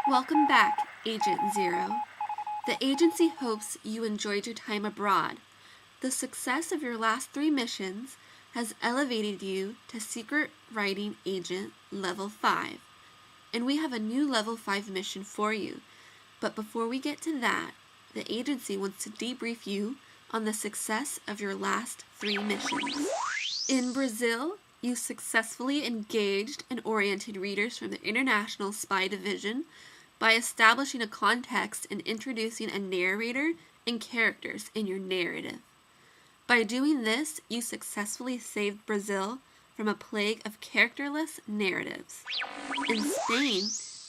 Welcome back, Agent Zero. The agency hopes you enjoyed your time abroad. The success of your last 3 missions has elevated you to Secret Writing Agent Level 5. And we have a new Level 5 mission for you. But before we get to that, the agency wants to debrief you on the success of your last 3 missions. In Brazil, you successfully engaged and oriented readers from the International Spy Division by establishing a context and introducing a narrator and characters in your narrative. By doing this, you successfully saved Brazil from a plague of characterless narratives. In Spain,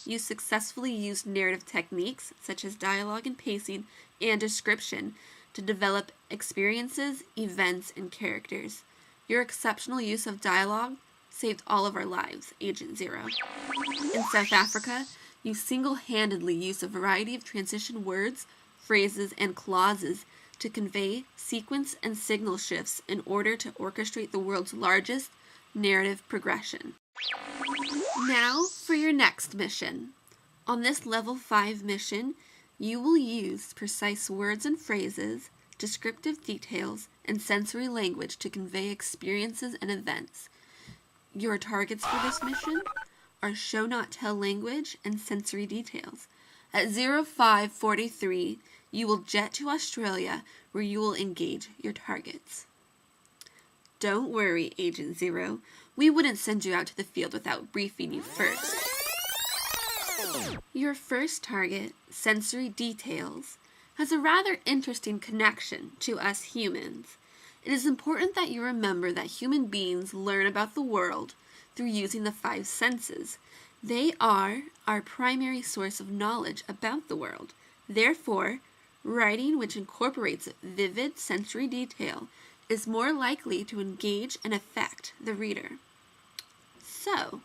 you successfully used narrative techniques such as dialogue and pacing and description to develop experiences, events, and characters. Your exceptional use of dialogue saved all of our lives, Agent Zero. In South Africa, you single-handedly used a variety of transition words, phrases, and clauses to convey sequence and signal shifts in order to orchestrate the world's largest narrative progression. Now for your next mission. On this Level 5 mission, you will use precise words and phrases, descriptive details, and sensory language to convey experiences and events. Your targets for this mission are show not tell language and sensory details. At 0543, you will jet to Australia where you will engage your targets. Don't worry, Agent Zero. We wouldn't send you out to the field without briefing you first. Your first target, sensory details, has a rather interesting connection to us humans. It is important that you remember that human beings learn about the world through using the 5 senses. They are our primary source of knowledge about the world. Therefore, writing which incorporates vivid sensory detail is more likely to engage and affect the reader. So,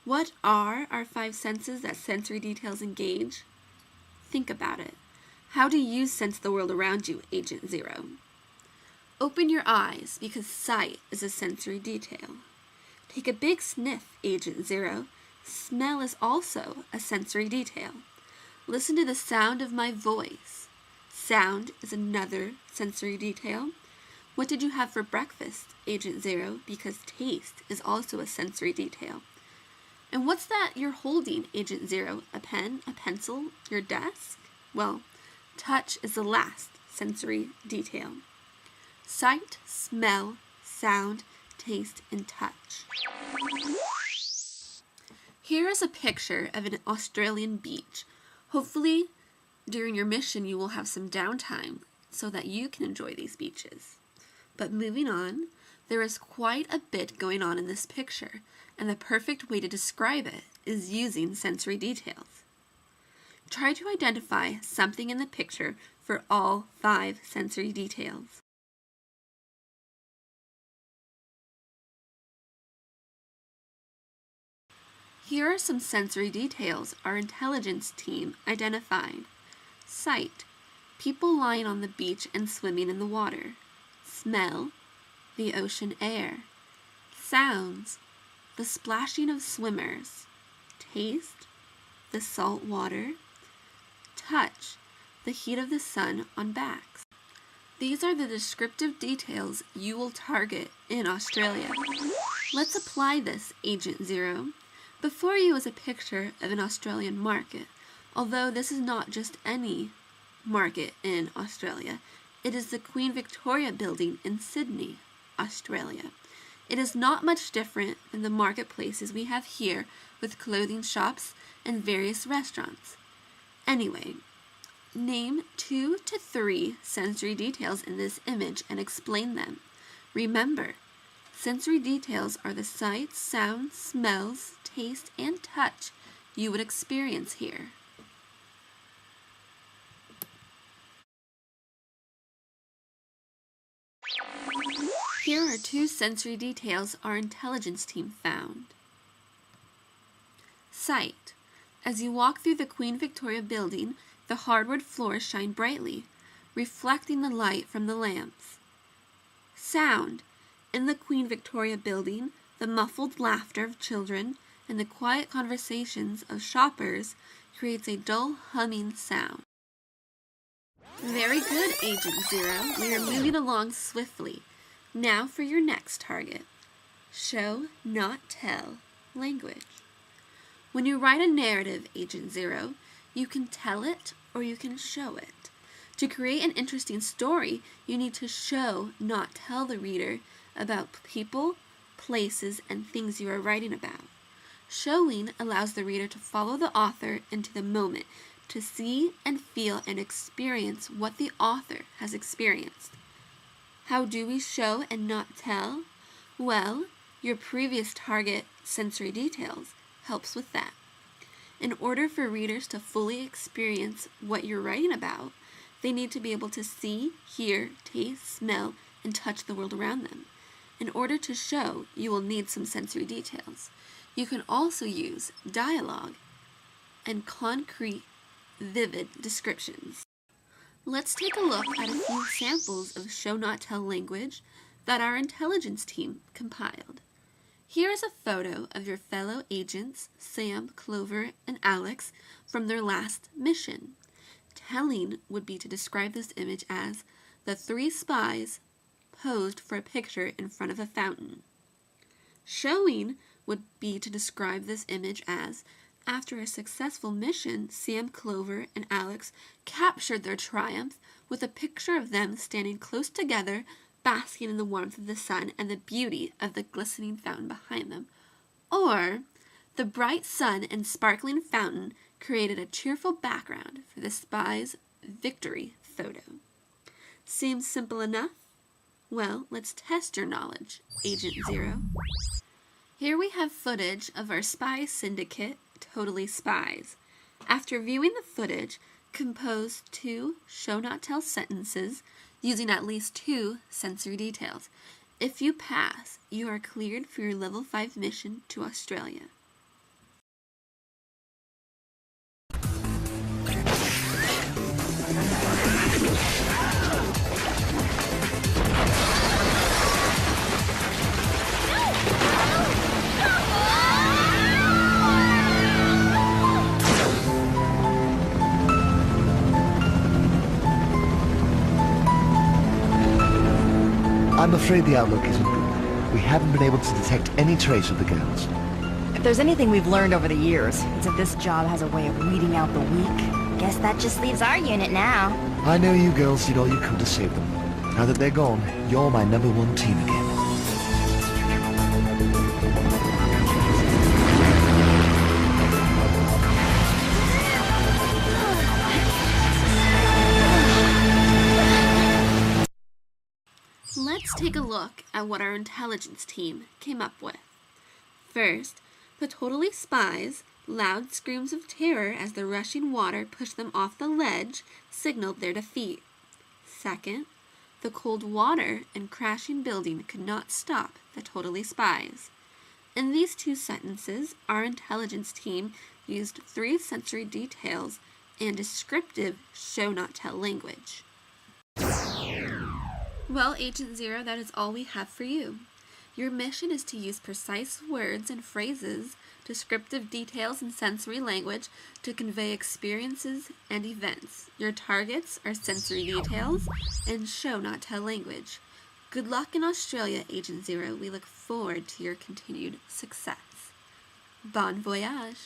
what are our 5 senses that sensory details engage? Think about it. How do you sense the world around you, Agent Zero? Open your eyes, because sight is a sensory detail. Take a big sniff, Agent Zero. Smell is also a sensory detail. Listen to the sound of my voice. Sound is another sensory detail. What did you have for breakfast, Agent Zero? Because taste is also a sensory detail. And what's that you're holding, Agent Zero? A pen? A pencil? Your desk? Well, touch is the last sensory detail. Sight, smell, sound, taste, and touch. Here is a picture of an Australian beach. Hopefully, during your mission, you will have some downtime so that you can enjoy these beaches. But moving on, there is quite a bit going on in this picture, and the perfect way to describe it is using sensory details. Try to identify something in the picture for all 5 sensory details. Here are some sensory details our intelligence team identified. Sight, people lying on the beach and swimming in the water. Smell, the ocean air. Sounds, the splashing of swimmers. Taste, the salt water. Touch, the heat of the sun on backs. These are the descriptive details you will target in Australia. Let's apply this, Agent Zero. Before you is a picture of an Australian market, although this is not just any market in Australia. It is the Queen Victoria building in Sydney, Australia. It is not much different than the marketplaces we have here with clothing shops and various restaurants. Anyway, name 2 to 3 sensory details in this image and explain them. Remember, sensory details are the sights, sounds, smells, taste, and touch you would experience here. Here are 2 sensory details our intelligence team found. Sight. As you walk through the Queen Victoria building, the hardwood floors shine brightly, reflecting the light from the lamps. Sound. In the Queen Victoria building, the muffled laughter of children and the quiet conversations of shoppers creates a dull humming sound. Very good, Agent Zero. We are moving along swiftly. Now for your next target. Show, not tell, language. When you write a narrative, Agent Zero, you can tell it or you can show it. To create an interesting story, you need to show, not tell the reader about people, places, and things you are writing about. Showing allows the reader to follow the author into the moment, to see and feel and experience what the author has experienced. How do we show and not tell? Well, your previous target, sensory details, helps with that. In order for readers to fully experience what you're writing about, they need to be able to see, hear, taste, smell, and touch the world around them. In order to show, you will need some sensory details. You can also use dialogue and concrete, vivid descriptions. Let's take a look at a few samples of show not tell language that our intelligence team compiled. Here is a photo of your fellow agents, Sam, Clover, and Alex, from their last mission. Telling would be to describe this image as the three spies posed for a picture in front of a fountain. Showing would be to describe this image as after a successful mission, Sam, Clover, and Alex captured their triumph with a picture of them standing close together, basking in the warmth of the sun and the beauty of the glistening fountain behind them. Or, the bright sun and sparkling fountain created a cheerful background for the spy's victory photo. Seems simple enough? Well, let's test your knowledge, Agent Zero. Here we have footage of our spy syndicate, Totally Spies. After viewing the footage, compose 2 show not tell sentences using at least 2 sensory details. If you pass, you are cleared for your level 5 mission to Australia. I'm afraid the outlook isn't good. We haven't been able to detect any trace of the girls. If there's anything we've learned over the years, it's that this job has a way of weeding out the weak. Guess that just leaves our unit now. I know you girls did all you could to save them. Now that they're gone, you're my #1 team again. Let's take a look at what our intelligence team came up with. First, the Totally Spies' loud screams of terror as the rushing water pushed them off the ledge signaled their defeat. Second, the cold water and crashing building could not stop the Totally Spies. In these 2 sentences, our intelligence team used 3 sensory details and descriptive show-not-tell language. Well, Agent Zero, that is all we have for you. Your mission is to use precise words and phrases, descriptive details, and sensory language to convey experiences and events. Your targets are sensory details and show-not-tell language. Good luck in Australia, Agent Zero. We look forward to your continued success. Bon voyage!